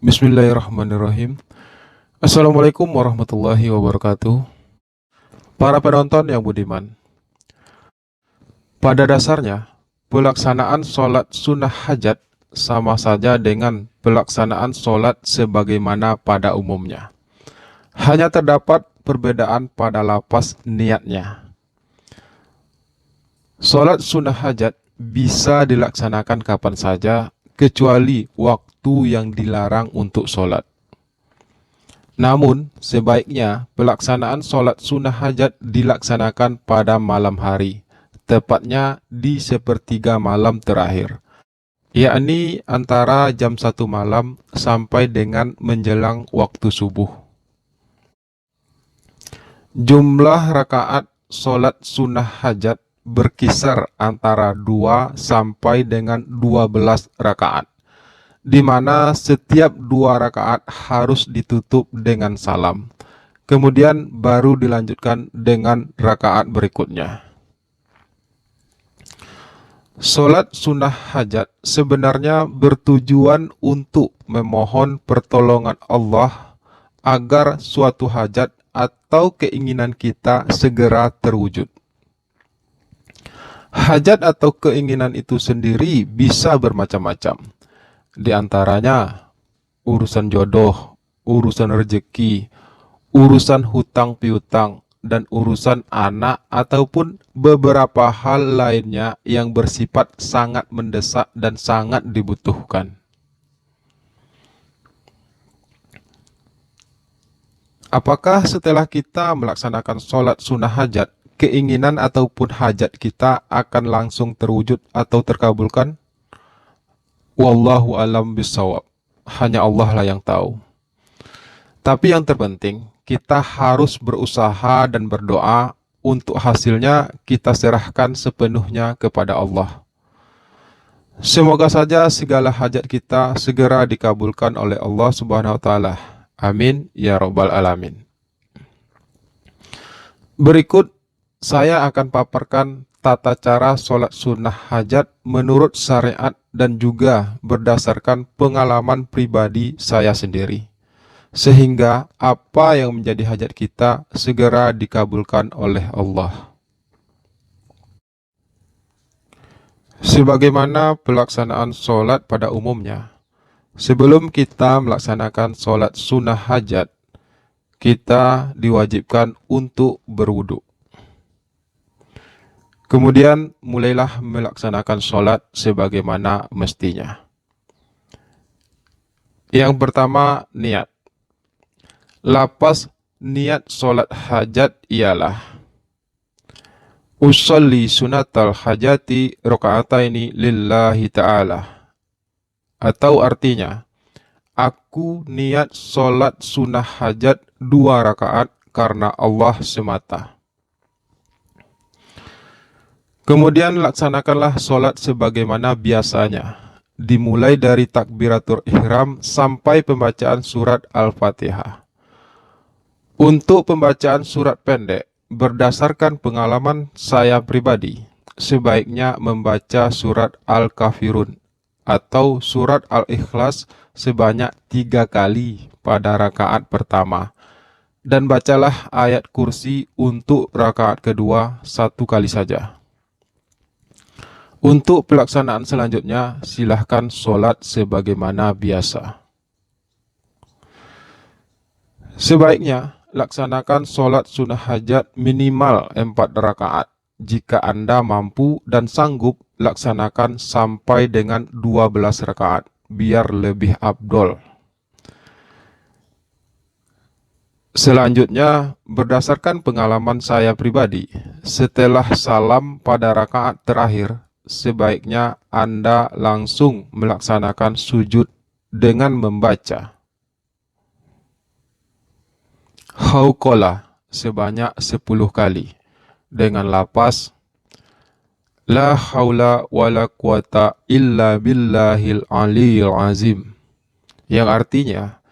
Bismillahirrahmanirrahim. Assalamualaikum warahmatullahi wabarakatuh. Para penonton yang budiman, pada dasarnya pelaksanaan sholat sunnah hajat sama saja dengan pelaksanaan sholat sebagaimana pada umumnya. Hanya terdapat perbedaan pada lafaz niatnya. Sholat sunnah hajat bisa dilaksanakan kapan saja kecuali waktu yang dilarang untuk sholat. Namun, sebaiknya pelaksanaan sholat sunnah hajat dilaksanakan pada malam hari, tepatnya di sepertiga malam terakhir, yakni antara jam 1 malam sampai dengan menjelang waktu subuh. Jumlah rakaat sholat sunnah hajat berkisar antara 2 sampai dengan 12 rakaat, di mana setiap 2 rakaat harus ditutup dengan salam. Kemudian baru dilanjutkan dengan rakaat berikutnya. Sholat sunnah hajat sebenarnya bertujuan untuk memohon pertolongan Allah agar suatu hajat atau keinginan kita segera terwujud. Hajat atau keinginan itu sendiri bisa bermacam-macam. Di antaranya urusan jodoh, urusan rezeki, urusan hutang piutang, dan urusan anak ataupun beberapa hal lainnya yang bersifat sangat mendesak dan sangat dibutuhkan. Apakah setelah kita melaksanakan sholat sunnah hajat, keinginan ataupun hajat kita akan langsung terwujud atau terkabulkan? Wallahu alam bisawab. Hanya Allah lah yang tahu. Tapi yang terpenting, kita harus berusaha dan berdoa untuk hasilnya kita serahkan sepenuhnya kepada Allah. Semoga saja segala hajat kita segera dikabulkan oleh Allah Subhanahu wa taala. Amin ya rabbal alamin. Berikut saya akan paparkan tata cara sholat sunnah hajat menurut syariat dan juga berdasarkan pengalaman pribadi saya sendiri, sehingga apa yang menjadi hajat kita segera dikabulkan oleh Allah. Sebagaimana pelaksanaan sholat pada umumnya, sebelum kita melaksanakan sholat sunnah hajat, kita diwajibkan untuk berwudu. Kemudian mulailah melaksanakan sholat sebagaimana mestinya. Yang pertama, niat. Lafaz niat sholat hajat ialah usolli sunatal hajati rakaataini lillahi ta'ala. Atau artinya, aku niat sholat sunnah hajat 2 rakaat karena Allah semata. Kemudian laksanakanlah sholat sebagaimana biasanya, dimulai dari takbiratul ihram sampai pembacaan surat Al-Fatihah. Untuk pembacaan surat pendek, berdasarkan pengalaman saya pribadi, sebaiknya membaca surat Al-Kafirun atau surat Al-Ikhlas sebanyak 3 kali pada rakaat pertama, dan bacalah ayat kursi untuk rakaat kedua 1 kali saja. Untuk pelaksanaan selanjutnya, silahkan sholat sebagaimana biasa. Sebaiknya, laksanakan sholat sunnah hajat minimal 4 rakaat. Jika Anda mampu dan sanggup, laksanakan sampai dengan 12 rakaat, biar lebih afdol. Selanjutnya, berdasarkan pengalaman saya pribadi, setelah salam pada rakaat terakhir, sebaiknya Anda langsung melaksanakan sujud dengan membaca hauqalah sebanyak 10 kali dengan lafaz la haula wala quwata illa billahil aliyil azim, yang artinya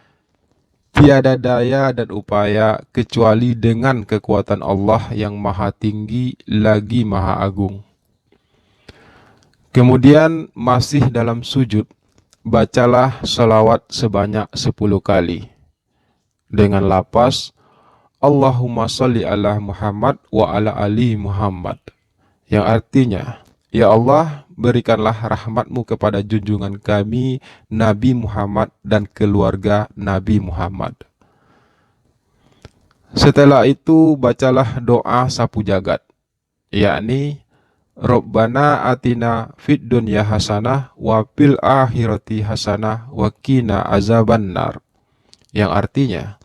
tiada daya dan upaya kecuali dengan kekuatan Allah yang maha tinggi lagi maha agung. Kemudian masih dalam sujud, bacalah salawat sebanyak 10 kali dengan lafaz Allahumma sholli ala Muhammad wa ala ali Muhammad, yang artinya, ya Allah, berikanlah rahmatmu kepada junjungan kami Nabi Muhammad dan keluarga Nabi Muhammad. Setelah itu bacalah doa sapu jagat, yakni Rabbana atina fid dunya hasanah wa fil akhirati hasanah wa qina azabannar, yang artinya,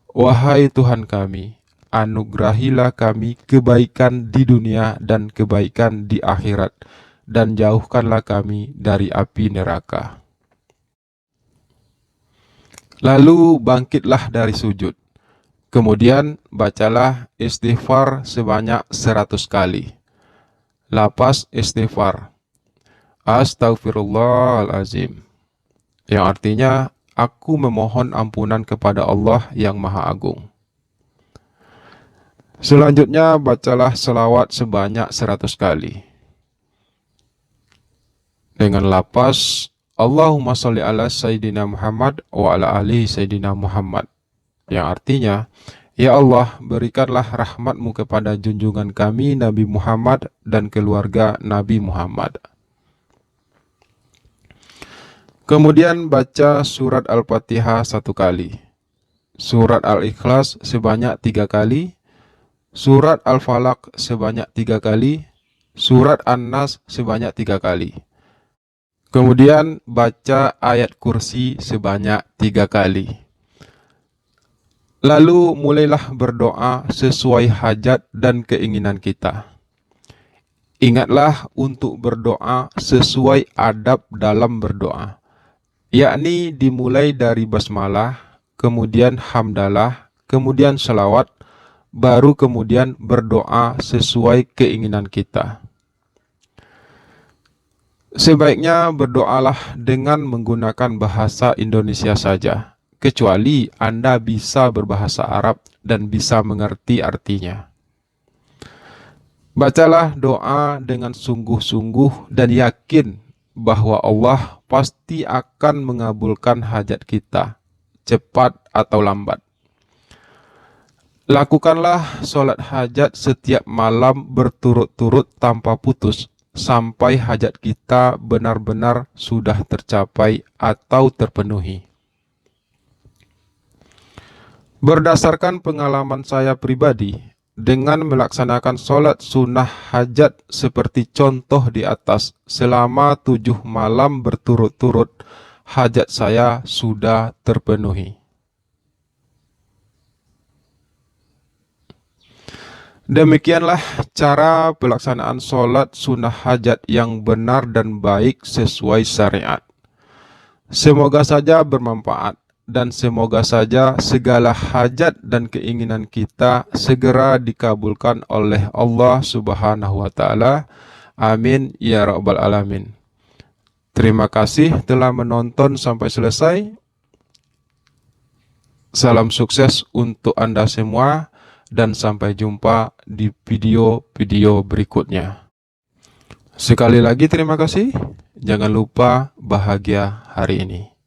wahai Tuhan kami, anugerahilah kami kebaikan di dunia dan kebaikan di akhirat, dan jauhkanlah kami dari api neraka. Lalu bangkitlah dari sujud. Kemudian bacalah istighfar sebanyak 100 kali. Lafaz istighfar, Astaghfirullahalazim, yang artinya, aku memohon ampunan kepada Allah yang Maha Agung. Selanjutnya bacalah selawat sebanyak 100 kali dengan lafaz Allahumma sholli ala Sayyidina Muhammad wa ala ali Sayyidina Muhammad, yang artinya, ya Allah, berikanlah rahmatmu kepada junjungan kami Nabi Muhammad dan keluarga Nabi Muhammad. Kemudian baca surat Al-Fatihah 1 kali, surat Al-Ikhlas sebanyak 3 kali, surat Al-Falaq sebanyak 3 kali, surat An-Nas sebanyak 3 kali. Kemudian baca ayat kursi sebanyak 3 kali. Lalu mulailah berdoa sesuai hajat dan keinginan kita. Ingatlah untuk berdoa sesuai adab dalam berdoa, yakni dimulai dari basmalah, kemudian hamdalah, kemudian selawat, baru kemudian berdoa sesuai keinginan kita. Sebaiknya berdoalah dengan menggunakan bahasa Indonesia saja, kecuali Anda bisa berbahasa Arab dan bisa mengerti artinya. Bacalah doa dengan sungguh-sungguh dan yakin bahwa Allah pasti akan mengabulkan hajat kita, cepat atau lambat. Lakukanlah sholat hajat setiap malam berturut-turut tanpa putus, sampai hajat kita benar-benar sudah tercapai atau terpenuhi. Berdasarkan pengalaman saya pribadi, dengan melaksanakan sholat sunnah hajat seperti contoh di atas selama 7 malam berturut-turut, hajat saya sudah terpenuhi. Demikianlah cara pelaksanaan sholat sunnah hajat yang benar dan baik sesuai syariat. Semoga saja bermanfaat, dan semoga saja segala hajat dan keinginan kita segera dikabulkan oleh Allah Subhanahu wa Ta'ala. Amin ya Rabbal Alamin. Terima kasih telah menonton sampai selesai. Salam sukses untuk Anda semua, dan sampai jumpa di video-video berikutnya. Sekali lagi terima kasih. Jangan lupa bahagia hari ini.